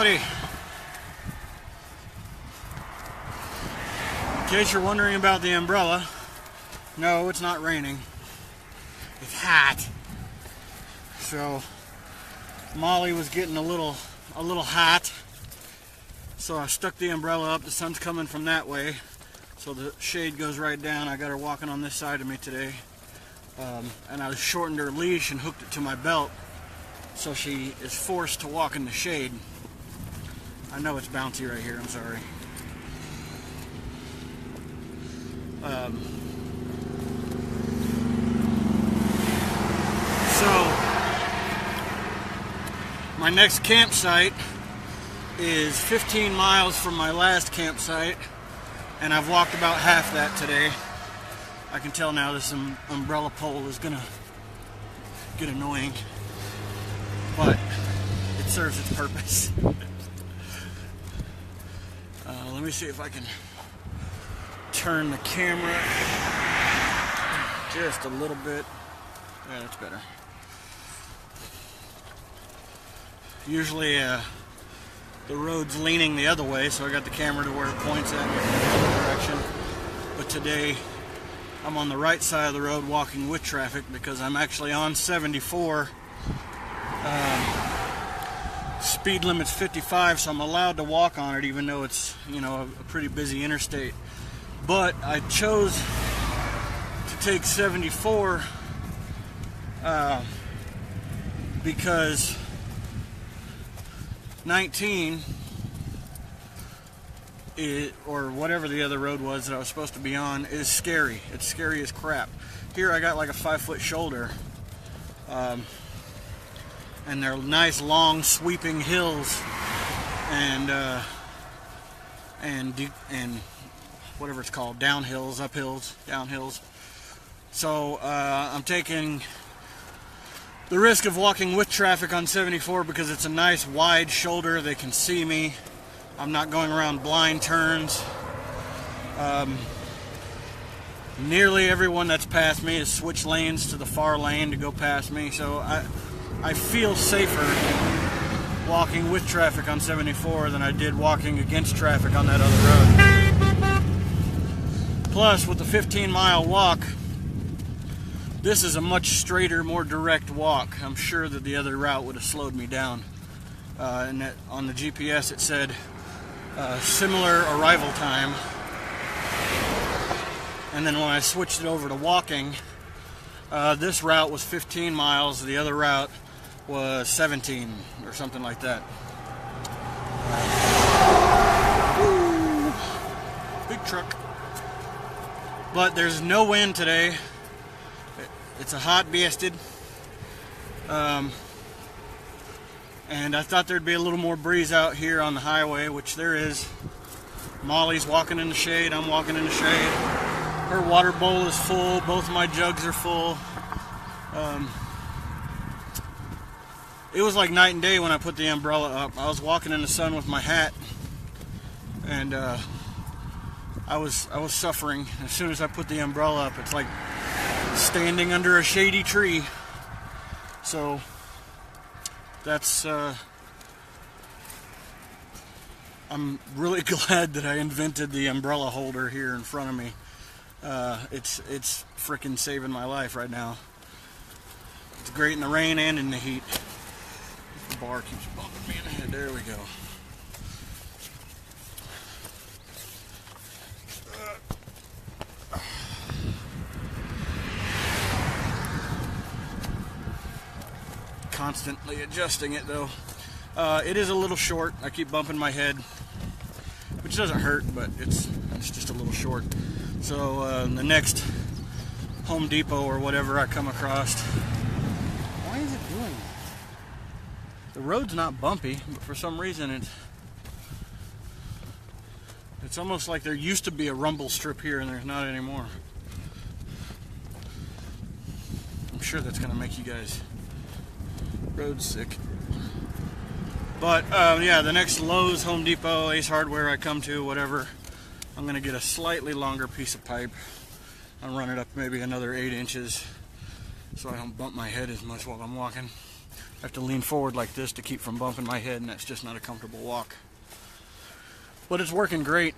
Howdy. In case you're wondering about the umbrella, no, it's not raining. It's hot. So Molly was getting a little hot. So I stuck the umbrella up. The sun's coming from that way, so the shade goes right down. I got her walking on this side of me today. And I shortened her leash and hooked it to my belt, so she is forced to walk in the shade. I know it's bouncy right here, I'm sorry. So my next campsite is 15 miles from my last campsite, and I've walked about half that today. I can tell now this umbrella pole is gonna get annoying, but it serves its purpose. Let me see if I can turn the camera just a little bit. Yeah, that's better. Usually the road's leaning the other way, so I got the camera to where it points at me from the other direction. But today I'm on the right side of the road walking with traffic because I'm actually on 74. Speed limit's 55, so I'm allowed to walk on it even though it's, you know, a pretty busy interstate. But I chose to take 74 because 19 or whatever the other road was that I was supposed to be on is scary. It's scary as crap. Here I got like a 5-foot shoulder, and they're nice long sweeping hills and whatever it's called, downhills, uphills, downhills. So I'm taking the risk of walking with traffic on 74 because it's a nice wide shoulder. They can see me. I'm not going around blind turns. Nearly everyone that's passed me has switched lanes to the far lane to go past me, so I feel safer walking with traffic on 74 than I did walking against traffic on that other road. Plus, with the 15-mile walk, this is a much straighter, more direct walk. I'm sure that the other route would have slowed me down. And that on the GPS it said similar arrival time, and then when I switched it over to walking, this route was 15 miles, the other route was 17 or something like that. Woo! Big truck. But there's no wind today. It's a hot bastard. And I thought there'd be a little more breeze out here on the highway, which there is. Molly's walking in the shade, I'm walking in the shade. Her water bowl is full, both my jugs are full. It was like night and day when I put the umbrella up. I was walking in the sun with my hat, and I was suffering. As soon as I put the umbrella up, it's like standing under a shady tree. So that's I'm really glad that I invented the umbrella holder here in front of me. It's freaking saving my life right now. It's great in the rain and in the heat. The bar keeps bumping me in the head. There we go. Constantly adjusting it though. It is a little short. I keep bumping my head, which doesn't hurt, but it's just a little short. So the next Home Depot or whatever I come across, why is it doing that? The road's not bumpy, but for some reason it's almost like there used to be a rumble strip here and there's not anymore. I'm sure that's gonna make you guys road sick. But yeah, the next Lowe's, Home Depot, Ace Hardware I come to, whatever, I'm gonna get a slightly longer piece of pipe and run it up maybe another 8 inches so I don't bump my head as much while I'm walking. I have to lean forward like this to keep from bumping my head, and that's just not a comfortable walk. But it's working great.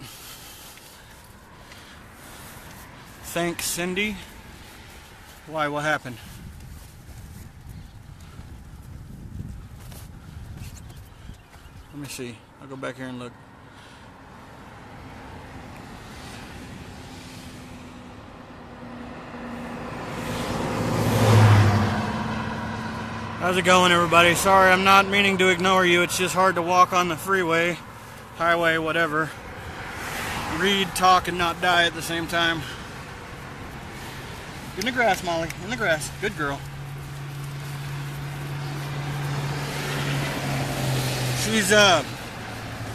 Thanks, Cindy. Why? What happened? Let me see. I'll go back here and look. How's it going, everybody? Sorry, I'm not meaning to ignore you. It's just hard to walk on the freeway, highway, whatever. Read, talk, and not die at the same time. In the grass, Molly. In the grass. Good girl.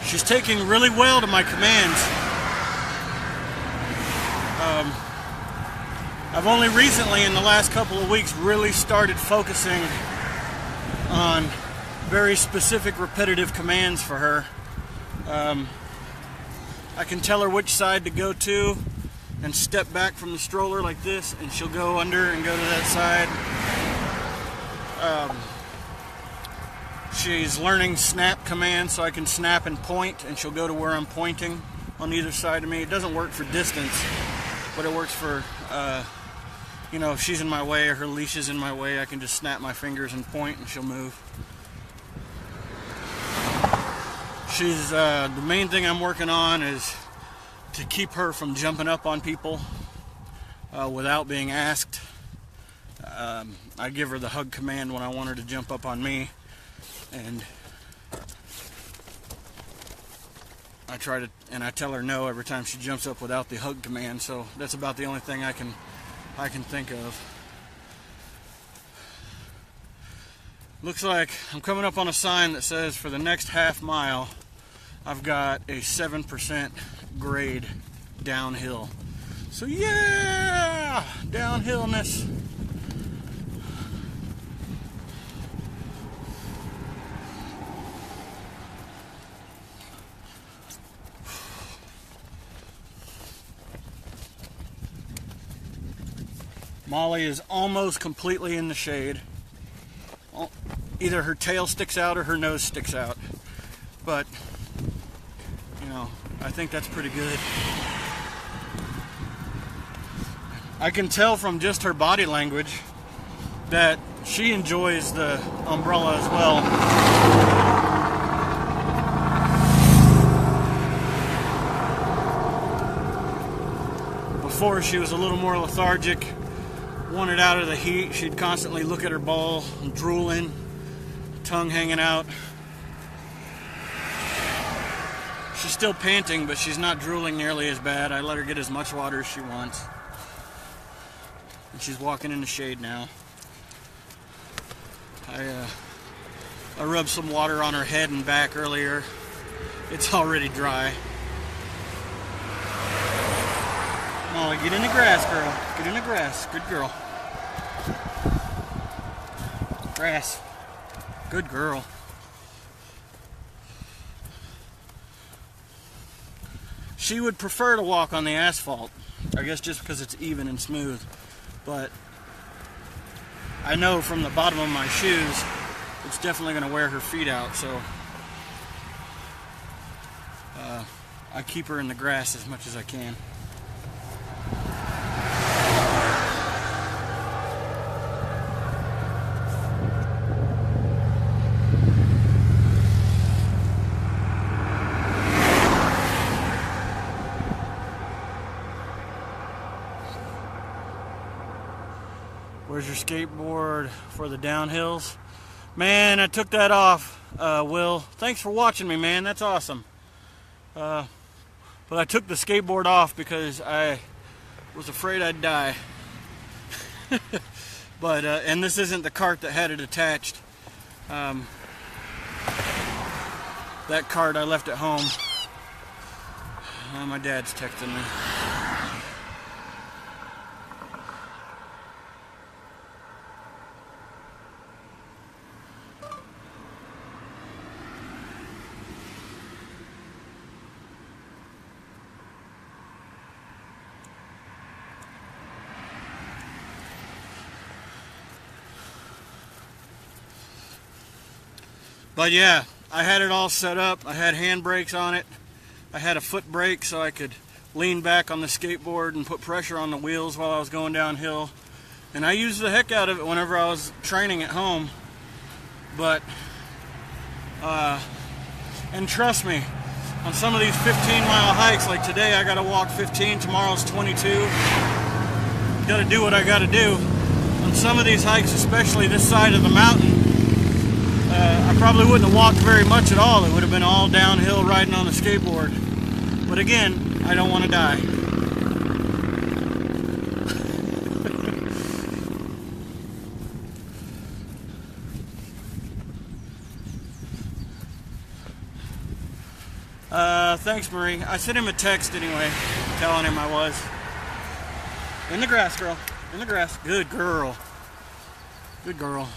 She's taking really well to my commands. I've only recently, in the last couple of weeks, really started focusing on very specific repetitive commands for her. I can tell her which side to go to and step back from the stroller like this, and she'll go under and go to that side. She's learning snap commands, so I can snap and point, and she'll go to where I'm pointing on either side of me. It doesn't work for distance, but it works for, if she's in my way or her leash is in my way, I can just snap my fingers and point, and she'll move. She's, the main thing I'm working on is to keep her from jumping up on people without being asked. I give her the hug command when I want her to jump up on me, and I tell her no every time she jumps up without the hug command. So that's about the only thing I can think of. Looks like I'm coming up on a sign that says for the next half mile I've got a 7% grade downhill. So yeah, downhillness. Molly is almost completely in the shade. Either her tail sticks out or her nose sticks out. But, I think that's pretty good. I can tell from just her body language that she enjoys the umbrella as well. Before, she was a little more lethargic, wanted out of the heat. She'd constantly look at her bowl and drooling, tongue hanging out. She's still panting, but she's not drooling nearly as bad. I let her get as much water as she wants. And she's walking in the shade now. I rubbed some water on her head and back earlier. It's already dry. Molly, get in the grass, girl. Get in the grass. Good girl. Grass. Good girl. She would prefer to walk on the asphalt, I guess just because it's even and smooth. But I know from the bottom of my shoes, it's definitely going to wear her feet out, so I keep her in the grass as much as I can. Where's your skateboard for the downhills? Man, I took that off, Will. Thanks for watching me, man. That's awesome. But I took the skateboard off because I was afraid I'd die. But, and this isn't the cart that had it attached. That cart I left at home. My dad's texting me. But yeah, I had it all set up. I had hand brakes on it. I had a foot brake so I could lean back on the skateboard and put pressure on the wheels while I was going downhill. And I used the heck out of it whenever I was training at home. But, and trust me, on some of these 15-mile hikes, like today I gotta walk 15, tomorrow's 22. Gotta do what I gotta do. On some of these hikes, especially this side of the mountain, I probably wouldn't have walked very much at all. It would have been all downhill riding on the skateboard. But again, I don't want to die. Thanks, Marie. I sent him a text anyway, telling him I was. In the grass, girl. In the grass. Good girl. Good girl.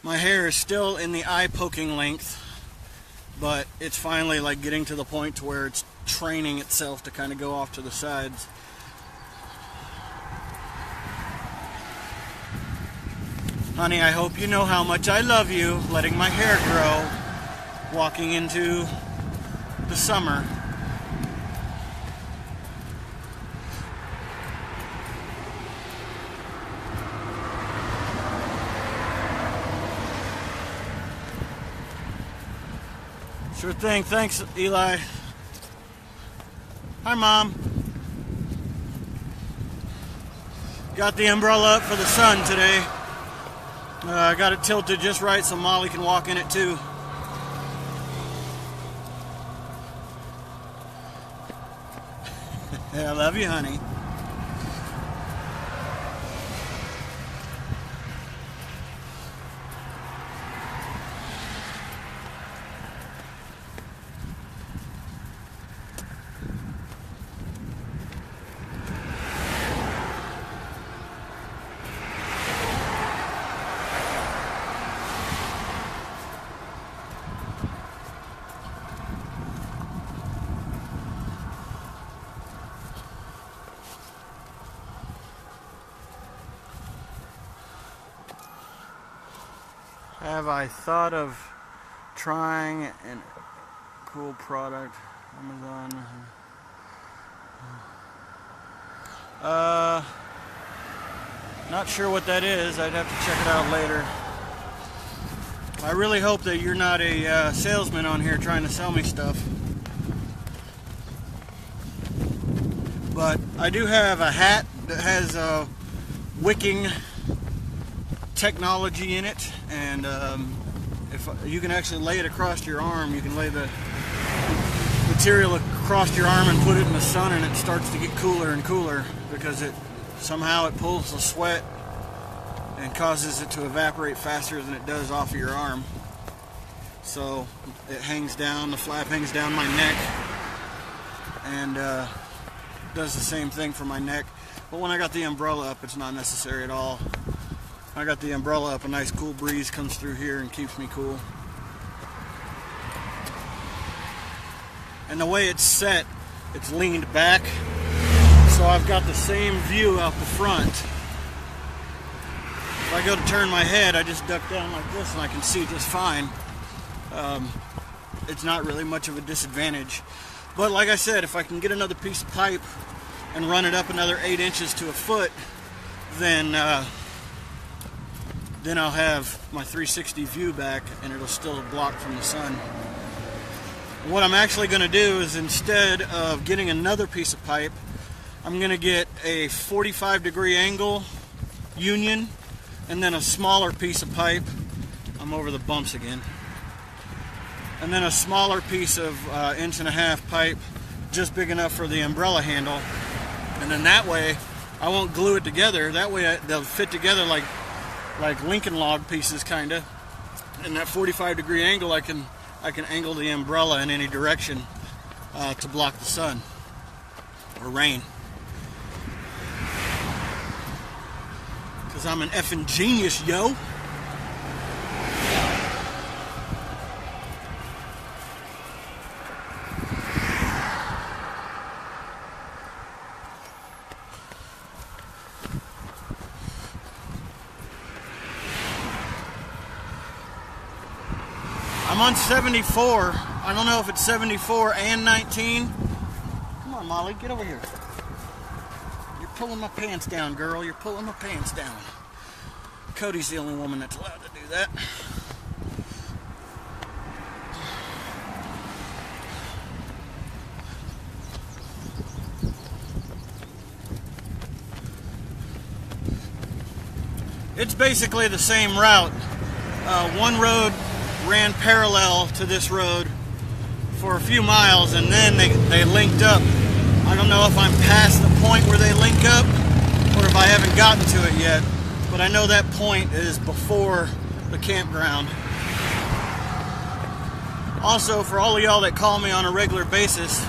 My hair is still in the eye-poking length, but it's finally like getting to the point to where it's training itself to kind of go off to the sides. Honey, I hope you know how much I love you, letting my hair grow, walking into the summer. Sure thing. Thanks, Eli. Hi, Mom. Got the umbrella up for the sun today. I got it tilted just right so Molly can walk in it too. I love you, honey. Have I thought of trying a cool product? Amazon. Not sure what that is. I'd have to check it out later. I really hope that you're not a salesman on here trying to sell me stuff. But I do have a hat that has a wicking technology in it, and if you can actually lay it across your arm, you can lay the material across your arm and put it in the sun, and it starts to get cooler and cooler because it somehow it pulls the sweat and causes it to evaporate faster than it does off of your arm. So it hangs down, the flap hangs down my neck, and does the same thing for my neck. But when I got the umbrella up, it's not necessary at all. I got the umbrella up, a nice cool breeze comes through here and keeps me cool. And the way it's set, it's leaned back, so I've got the same view out the front. If I go to turn my head, I just duck down like this and I can see just fine. It's not really much of a disadvantage. But like I said, if I can get another piece of pipe and run it up another 8 inches to a foot, then I'll have my 360 view back and it'll still block from the sun. What I'm actually going to do is, instead of getting another piece of pipe, I'm going to get a 45-degree angle union and then a smaller piece of pipe. I'm over the bumps again. And then a smaller piece of 1.5-inch pipe, just big enough for the umbrella handle. And then that way, I won't glue it together. That way they'll fit together like Lincoln log pieces, kind of. And that 45-degree angle, I can angle the umbrella in any direction to block the sun or rain. Because I'm an effing genius, yo. I'm on 74. I don't know if it's 74 and 19. Come on, Molly, get over here. You're pulling my pants down, girl. You're pulling my pants down. Cody's the only woman that's allowed to do that. It's basically the same route. One road ran parallel to this road for a few miles, and then they linked up. I don't know if I'm past the point where they link up or if I haven't gotten to it yet, but I know that point is before the campground. Also, for all of y'all that call me on a regular basis,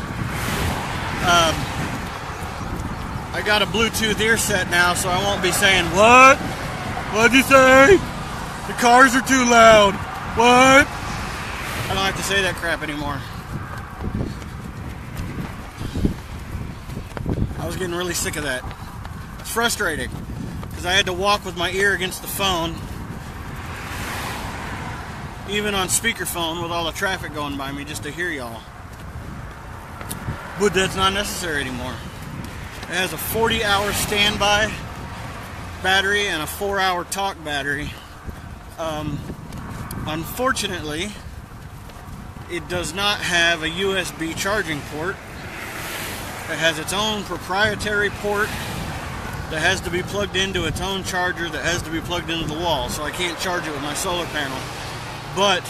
I got a Bluetooth ear set now, so I won't be saying, "What? What'd you say? The cars are too loud. What?" I don't have to say that crap anymore. I was getting really sick of that. It's frustrating because I had to walk with my ear against the phone, even on speakerphone with all the traffic going by me, just to hear y'all. But that's not necessary anymore. It has a 40-hour standby battery and a 4-hour talk battery. Unfortunately, it does not have a USB charging port. It has its own proprietary port that has to be plugged into its own charger that has to be plugged into the wall, so I can't charge it with my solar panel. But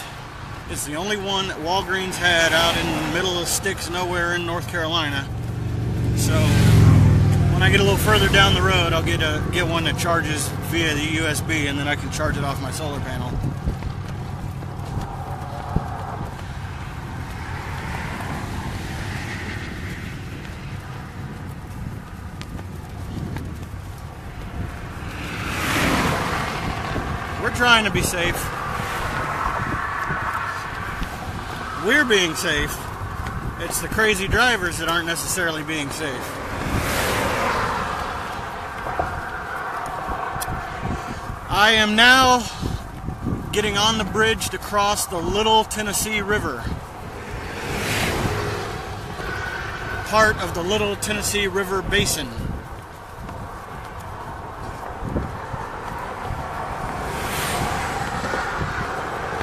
it's the only one that Walgreens had out in the middle of sticks nowhere in North Carolina. So when I get a little further down the road, I'll get one that charges via the USB, and then I can charge it off my solar panel. We're trying to be safe. We're being safe. It's the crazy drivers that aren't necessarily being safe. I am now getting on the bridge to cross the Little Tennessee River. Part of the Little Tennessee River Basin.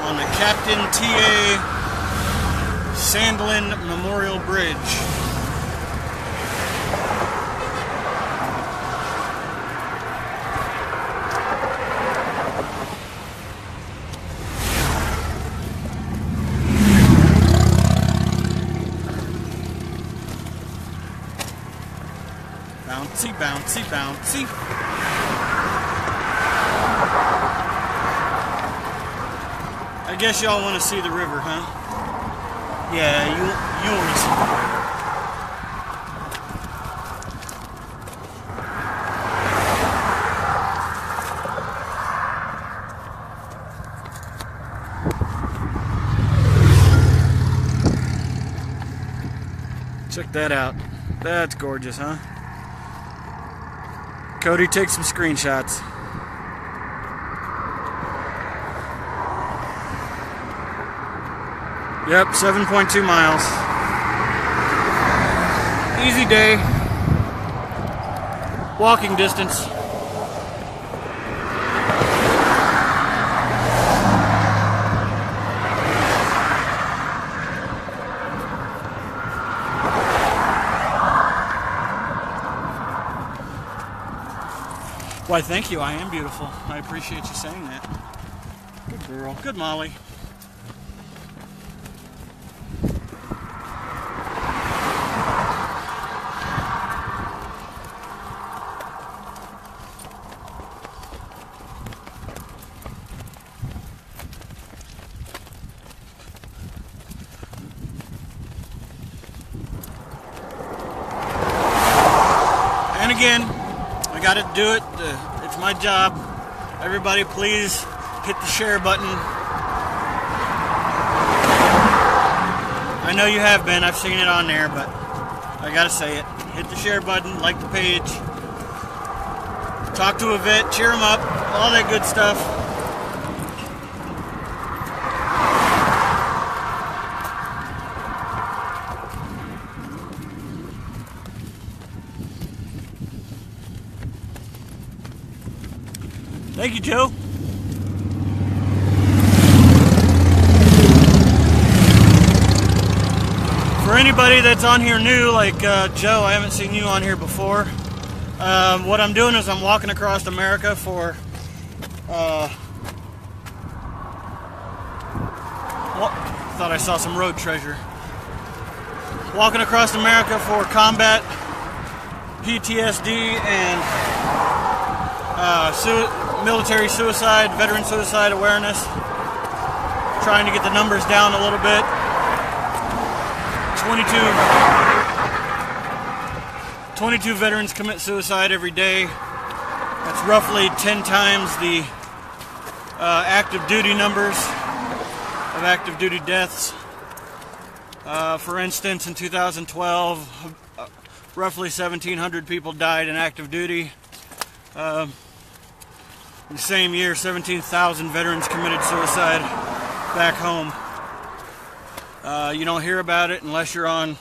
On the Captain T.A. Sandlin Memorial Bridge. Bouncy, bouncy, bouncy. I guess y'all want to see the river, huh? Yeah, you want to see the river. Check that out. That's gorgeous, huh? Cody, take some screenshots. Yep, 7.2 miles. Easy day. Walking distance. Why, thank you. I am beautiful. I appreciate you saying that. Good girl. Good Molly. And again, I got to do it. It's my job. Everybody, please hit the share button. I know you have been. I've seen it on there, but I got to say it. Hit the share button, like the page, talk to a vet, cheer them up, all that good stuff. Thank you, Joe. For anybody that's on here new, like Joe, I haven't seen you on here before. What I'm doing is I'm walking across America for thought I saw some road treasure. Walking across America for combat PTSD and military suicide, veteran suicide awareness. Trying to get the numbers down a little bit. 22 veterans commit suicide every day. That's roughly 10 times the active duty numbers of active duty deaths. For instance, in 2012, roughly 1,700 people died in active duty. In the same year, 17,000 veterans committed suicide back home. You don't hear about it unless you're on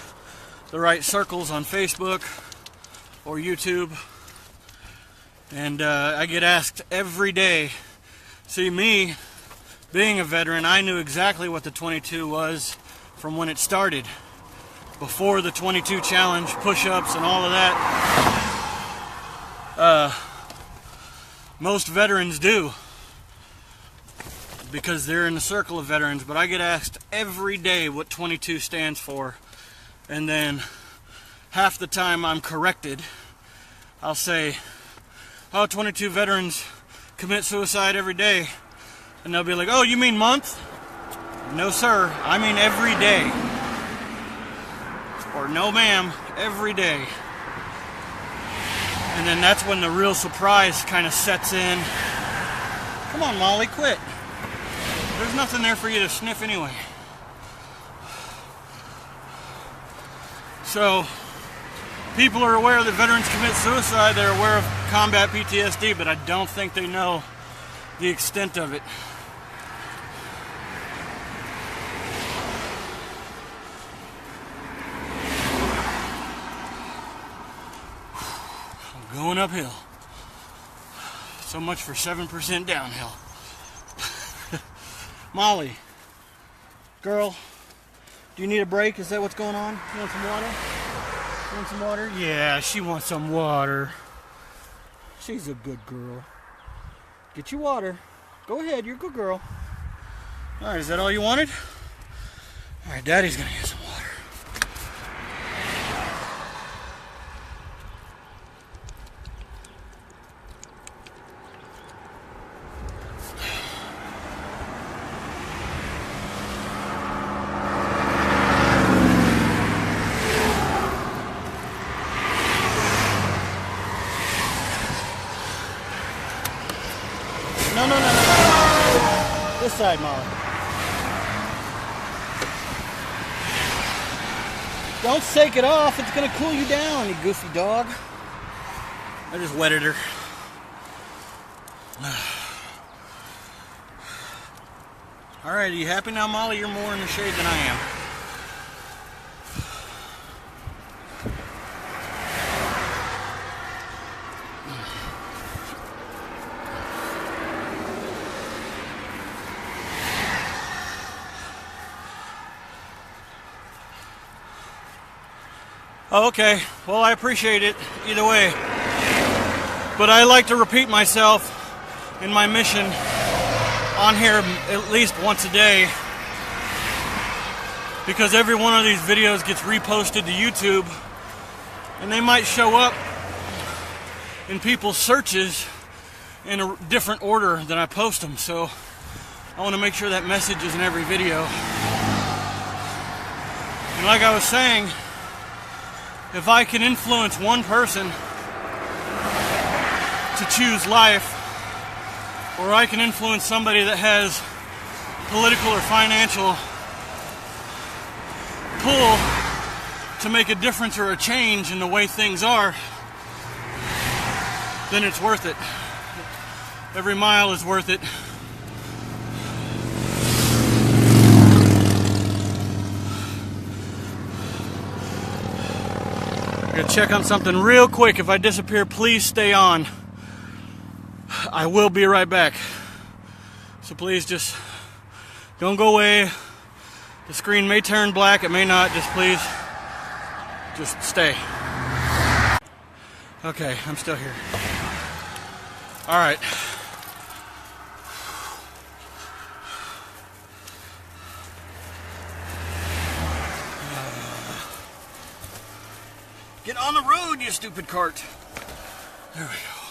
the right circles on Facebook or YouTube. And I get asked every day. See, me, being a veteran, I knew exactly what the 22 was from when it started. Before the 22 challenge, push-ups and all of that. Most veterans do, because they're in the circle of veterans, but I get asked every day what 22 stands for, and then half the time I'm corrected. I'll say, oh, 22 veterans commit suicide every day, and they'll be like, oh, you mean month? No, sir, I mean every day. Or no, ma'am, every day. And then that's when the real surprise kind of sets in. Come on, Molly, quit. There's nothing there for you to sniff anyway. So, people are aware that veterans commit suicide. They're aware of combat PTSD, but I don't think they know the extent of it. I'm going uphill. So much for 7% downhill. Molly, girl, do you need a break? Is that what's going on? You want some water? You want some water? Yeah, she wants some water. She's a good girl. Get you water. Go ahead, you're a good girl. Alright, is that all you wanted? Alright, Daddy's gonna get some water. No. This side, Molly. Don't shake it off. It's going to cool you down, you goofy dog. I just wetted her. Alright, are you happy now, Molly? You're more in the shade than I am. Oh, okay, well, I appreciate it either way, but I like to repeat myself in my mission on here at least once a day, because every one of these videos gets reposted to YouTube, and they might show up in people's searches in a different order than I post them, so I want to make sure that message is in every video. And like I was saying, if I can influence one person to choose life, or I can influence somebody that has political or financial pull to make a difference or a change in the way things are, then it's worth it. Every mile is worth it. I'm gonna check on something real quick. If I disappear, please stay on. I will be right back. So please just don't go away. The screen may turn black, it may not. Just please, just stay. Okay, I'm still here. All right. Get on the road, you stupid cart. There we go.